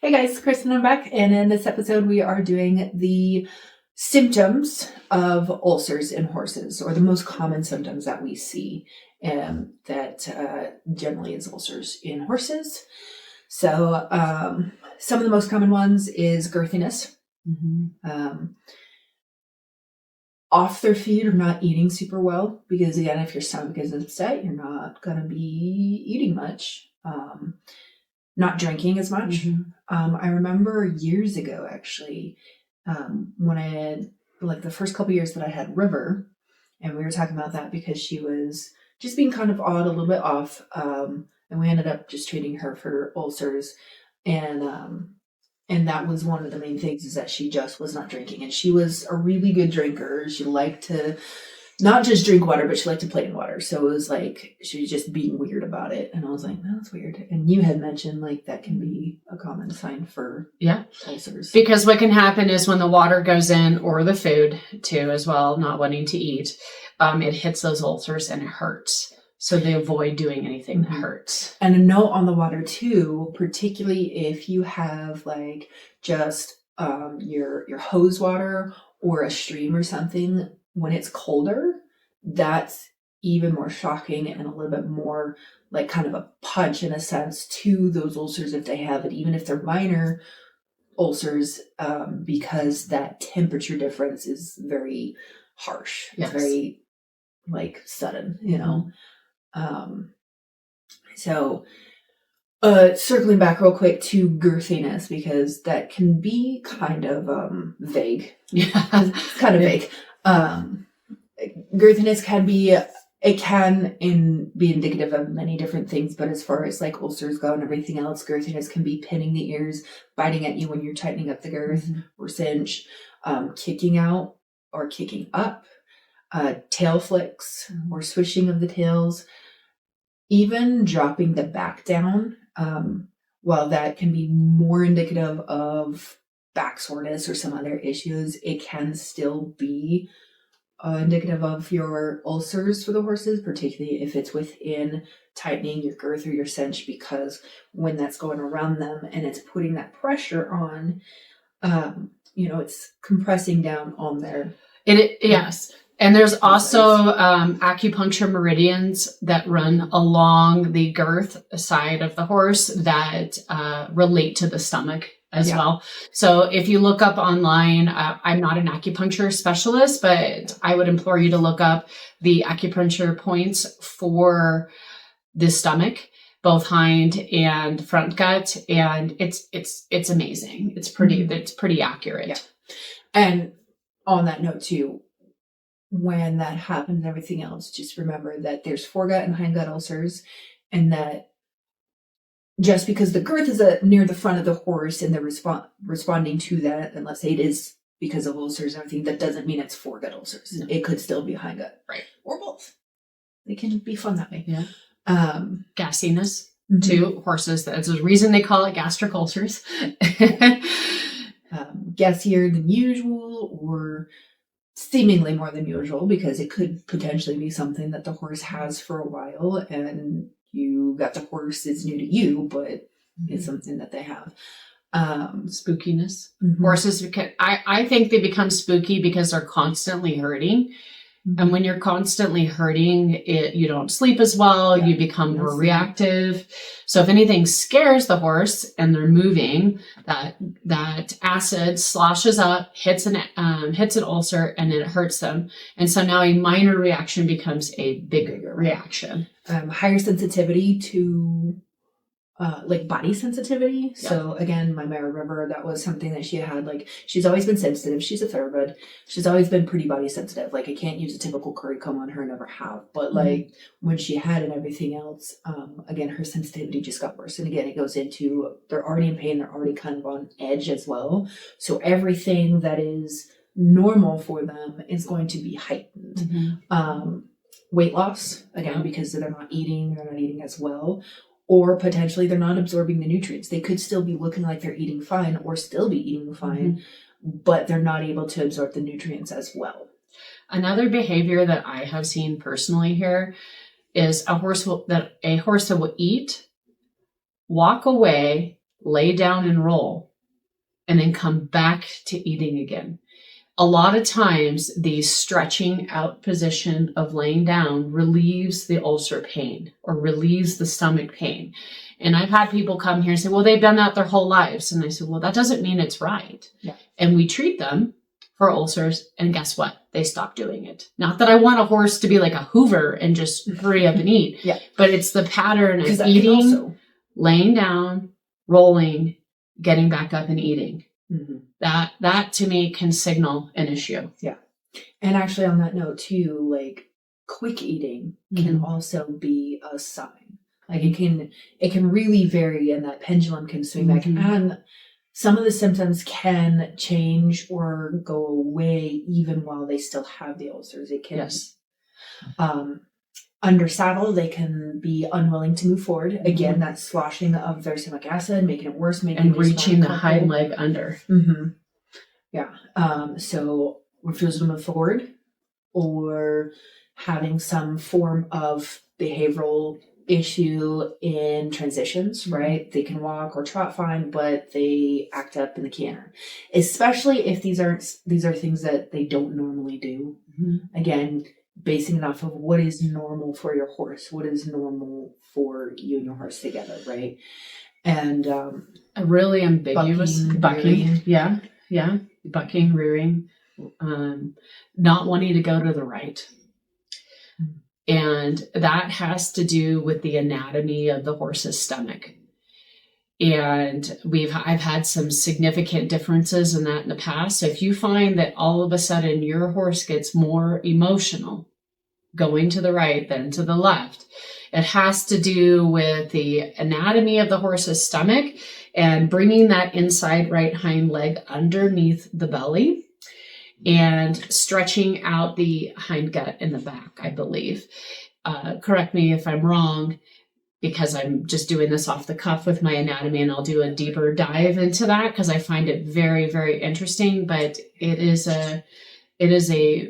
Hey guys, Kristen, I'm back, and in this episode we are doing the symptoms of ulcers in horses, or the most common symptoms that we see, that generally is ulcers in horses. So some of the most common ones is girthiness. Off their feed or not eating super well, because again, if your stomach is upset, you're not going to be eating much. Not drinking as much. I remember years ago, actually, when I had, like, the first couple years that I had River, and we were talking about that because she was just being kind of odd, a little bit off, and we ended up just treating her for ulcers, and that was one of the main things, is that she just was not drinking, and she was a really good drinker. She liked to not just drink water, but she liked to play in water. So it was like she was just being weird about it. And I was like, no, that's weird. And you had mentioned like that can be a common sign for ulcers. Because what can happen is when the water goes in, or the food too as well, not wanting to eat, it hits those ulcers and it hurts. So they avoid doing anything that hurts. And a note on the water too, particularly if you have like just your hose water or a stream or something, when it's colder, that's even more shocking and a little bit more like kind of a punch in a sense to those ulcers if they have it, even if they're minor ulcers, because that temperature difference is very harsh. It's very like sudden, you know. So circling back real quick to girthiness, because that can be kind of vague. It's kind of vague. Girthiness can be indicative of many different things, but as far as like ulcers go and everything else, girthiness can be pinning the ears, biting at you when you're tightening up the girth, or cinch, kicking out or kicking up, tail flicks or swishing of the tails, even dropping the back down. While that can be more indicative of back soreness or some other issues, it can still be indicative of your ulcers for the horses, particularly if it's within tightening your girth or your cinch, because when that's going around them and it's putting that pressure on, it's compressing down on their... Yes. And there's also acupuncture meridians that run along the girth side of the horse that relate to the stomach as well. So if you look up online, I'm not an acupuncture specialist, but I would implore you to look up the acupuncture points for the stomach, both hind and front gut, and it's amazing. It's pretty accurate. Yeah. And on that note too, when that happens and everything else, just remember that there's foregut and hindgut ulcers, and that just because the girth is near the front of the horse and they're responding to that, and let's say it is because of ulcers and everything, that doesn't mean it's foregut ulcers. No. It could still be hindgut. Right. Or both. They can be fun that way. Yeah. Gassiness to horses. That's the reason they call it gastric ulcers. Gassier than usual, or seemingly more than usual, because it could potentially be something that the horse has for a while, and you got the horse, it's new to you, but it's something that they have. Spookiness. Horses, I think they become spooky because they're constantly hurting. And when you're constantly hurting, you don't sleep as well. You become more reactive. So if anything scares the horse and they're moving, that acid sloshes up, hits an ulcer, and then it hurts them. And so now a minor reaction becomes a bigger reaction. Higher sensitivity to like body sensitivity. Yeah. So again, my mare River, that was something that she had. Like, she's always been sensitive. She's a thoroughbred. She's always been pretty body sensitive. Like, I can't use a typical curry comb on her, never have. But like when she had and everything else, again, her sensitivity just got worse. And again, it goes into, they're already in pain. They're already kind of on edge as well. So everything that is normal for them is going to be heightened. Weight loss, again, because they're not eating as well. Or potentially they're not absorbing the nutrients. They could still be looking like they're eating fine, or still be eating fine, but they're not able to absorb the nutrients as well. Another behavior that I have seen personally here is a horse that will eat, walk away, lay down and roll, and then come back to eating again. A lot of times the stretching out position of laying down relieves the ulcer pain or relieves the stomach pain. And I've had people come here and say, well, they've done that their whole lives. And I said, well, that doesn't mean it's right. Yeah. And we treat them for ulcers, and guess what? They stop doing it. Not that I want a horse to be like a Hoover and just hurry up and eat, Yeah. but it's the pattern of that eating, laying down, rolling, getting back up and eating. Mm-hmm. That to me can signal an issue. Yeah. And actually on that note too, like quick eating can also be a sign. Like it can really vary, and that pendulum can swing back, and some of the symptoms can change or go away even while they still have the ulcers. It can, under saddle, they can be unwilling to move forward. Again, that sloshing of their stomach acid, making it worse, making reaching the hind leg under. Mm-hmm. Yeah. So refusal to move forward, or having some form of behavioral issue in transitions, right? They can walk or trot fine, but they act up in the canter, especially if these are things that they don't normally do. Mm-hmm. Again, basing it off of what is normal for your horse, what is normal for you and your horse together, right? And a really ambiguous bucking. Yeah. Bucking, rearing, not wanting to go to the right. And that has to do with the anatomy of the horse's stomach. And I've had some significant differences in that in the past. So if you find that all of a sudden your horse gets more emotional going to the right than to the left, it has to do with the anatomy of the horse's stomach and bringing that inside right hind leg underneath the belly and stretching out the hindgut in the back, I believe. Correct me if I'm wrong, because I'm just doing this off the cuff with my anatomy, and I'll do a deeper dive into that because I find it very, very interesting. But it is a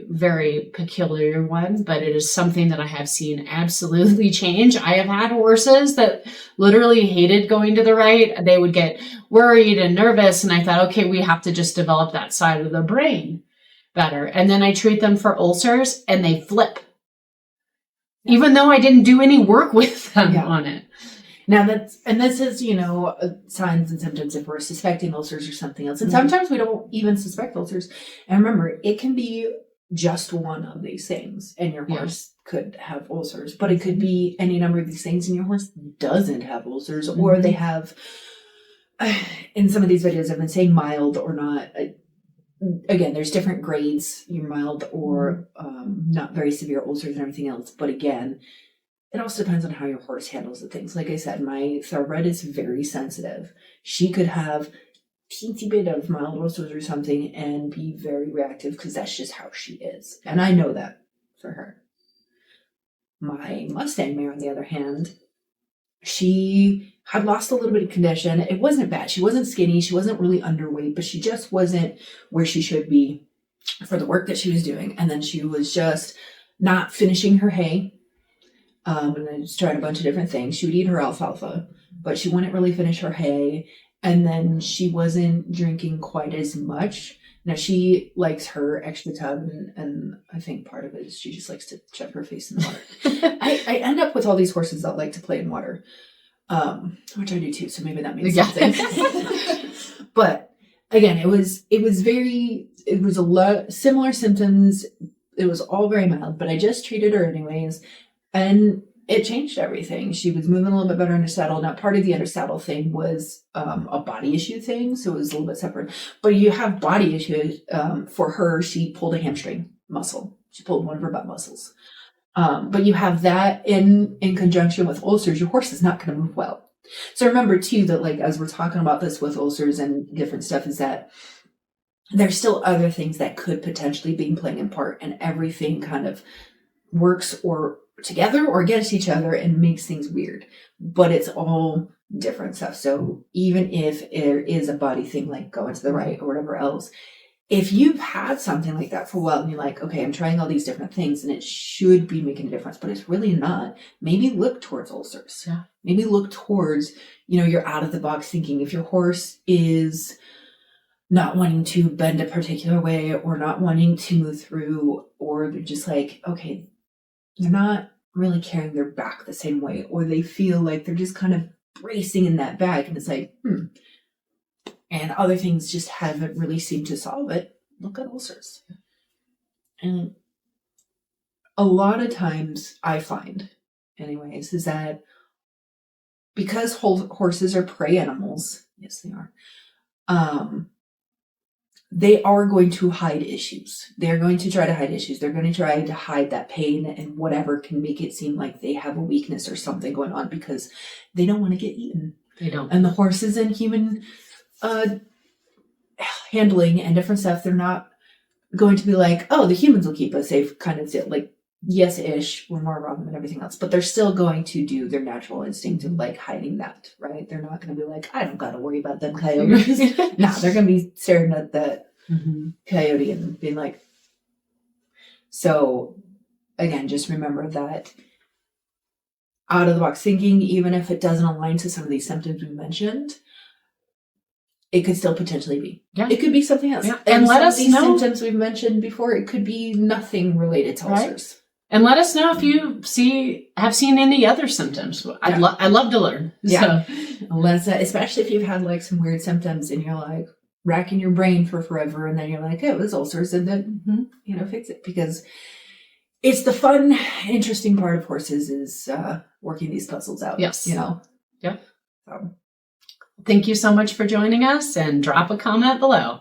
very peculiar one, but it is something that I have seen absolutely change. I have had horses that literally hated going to the right. They would get worried and nervous, and I thought, okay, we have to just develop that side of the brain better. And then I treat them for ulcers, and they flip. Even though I didn't do any work with them on it. Now this is, signs and symptoms if we're suspecting ulcers or something else. And sometimes we don't even suspect ulcers. And remember, it can be just one of these things, and your horse could have ulcers, but it could be any number of these things, and your horse doesn't have ulcers, or they have, in some of these videos I've been saying mild or not. Again, there's different grades, you're mild or not very severe ulcers and everything else. But again, it also depends on how your horse handles the things. Like I said, my thoroughbred is very sensitive. She could have teensy bit of mild ulcers or something and be very reactive because that's just how she is. And I know that for her. My Mustang mare, on the other hand, she had lost a little bit of condition. It wasn't bad. She wasn't skinny. She wasn't really underweight, but she just wasn't where she should be for the work that she was doing. And then she was just not finishing her hay. And I just tried a bunch of different things. She would eat her alfalfa, but she wouldn't really finish her hay. And then she wasn't drinking quite as much. Now, she likes her extra tub, and I think part of it is she just likes to shove her face in the water. I end up with all these horses that like to play in water, which I do too, so maybe that means something. But again, it was a lot similar symptoms. It was all very mild, but I just treated her anyways, and it changed everything. She was moving a little bit better in her saddle. Now, part of the under saddle thing was a body issue thing, so it was a little bit separate. But you have body issues. For her, she pulled a hamstring muscle. She pulled one of her butt muscles. But you have that in conjunction with ulcers. Your horse is not going to move well. So remember, too, that like as we're talking about this with ulcers and different stuff, is that there's still other things that could potentially be playing a part, and everything kind of works or together or against each other and makes things weird, but it's all different stuff. So even if there is a body thing like going to the right or whatever else, if you've had something like that for a while and you're like, okay, I'm trying all these different things and it should be making a difference, but it's really not, maybe look towards ulcers. Yeah. Maybe look towards, your out of the box thinking. If your horse is not wanting to bend a particular way or not wanting to move through, or they're just like, okay, they're not really carrying their back the same way, or they feel like they're just kind of bracing in that back and it's like, and other things just haven't really seemed to solve it, look at ulcers. And a lot of times I find, anyways, is that because horses are prey animals, yes, they are going to hide issues. They're going to try to hide issues. They're going to try to hide that pain and whatever can make it seem like they have a weakness or something going on because they don't want to get eaten. They don't. And the horses and human handling and different stuff, they're not going to be like, oh, the humans will keep us safe kind of deal. Like, yes-ish, we're more around them and everything else, but they're still going to do their natural instinct of like hiding that, right? They're not going to be like, I don't got to worry about them coyotes. No, they're going to be staring at that coyote and being like, so again, just remember that out of the box thinking, even if it doesn't align to some of these symptoms we mentioned, it could still potentially be. Yeah. It could be something else. Yeah. And let us these know. Symptoms we've mentioned before, it could be nothing related to ulcers. And let us know if you have seen any other symptoms. I'd love to learn. Yeah. So. Especially if you've had like some weird symptoms and you're like racking your brain for forever and then you're like, oh, it's ulcers, and then, fix it. Because it's the fun, interesting part of horses is working these puzzles out. Yes. Yeah. Thank you so much for joining us, and drop a comment below.